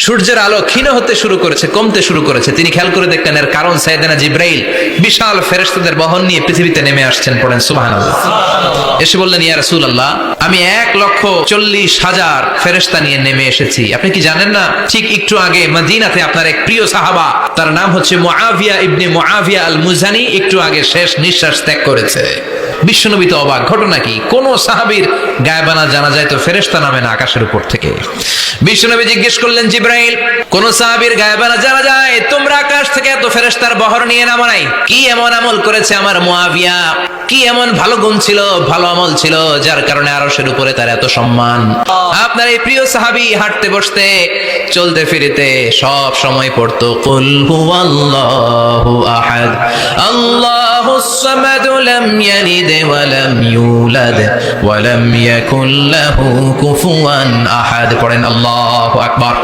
সূর্যের আলো ক্ষীণ হতে শুরু করেছে, কমতে শুরু করেছে। তিনি খেয়াল করে দেখলেন এর কারণ সাইয়েদনা জিবরাইল বিশাল ফেরেশতাদের বহন নিয়ে পৃথিবীতে নেমে আসছেন। পড়েন সুবহানাল্লাহ। এসে বললেন, ইয়া রাসূলুল্লাহ, আমি 1,40,000 ফেরেশতা নিয়ে নেমে এসেছি। আপনি কি জানেন না, ঠিক একটু আগে মদিনাতে আপনার এক প্রিয় সাহাবা, তার নাম হচ্ছে মুআবিয়া ইবনে মুআবিয়া আল মুজানি, একটু আগে শেষ নিঃশ্বাস ত্যাগ করেছে। বিশ্বনবী তো অবাক, ঘটনা কি? কোন সাহাবীর গায়েবানা জানা যায় তো ফেরেশতা নামে না আকাশের উপর থেকে? বিশ্বনবী জিজ্ঞেস করলেন, জিবরাইল, কোন সাহাবীর গায়েবানা জানা যায় তোমরা আকাশ থেকে এত ফেরেশতার বহর নিয়ে নামো নাই? কি এমন আমল করেছে আমার মুআবিয়া? কি এমন ভালো গুণ ছিল, ভালো আমল ছিল, যার কারণে আরশের উপরে তার এত সম্মান? আপনার এই প্রিয় সাহাবী হাঁটতে বসতে চলতে ফিরিতে সব সময় পড়তো কুল হুয়াল্লাহু আহাদ আল্লাহুস সামাদ লাম ইয়ালিদ ওয়া লাম ইউলাদ ওয়া লাম ইয়াকুল লাহু কুফুয়ান আহাদ। পড়েন আল্লাহু আকবার।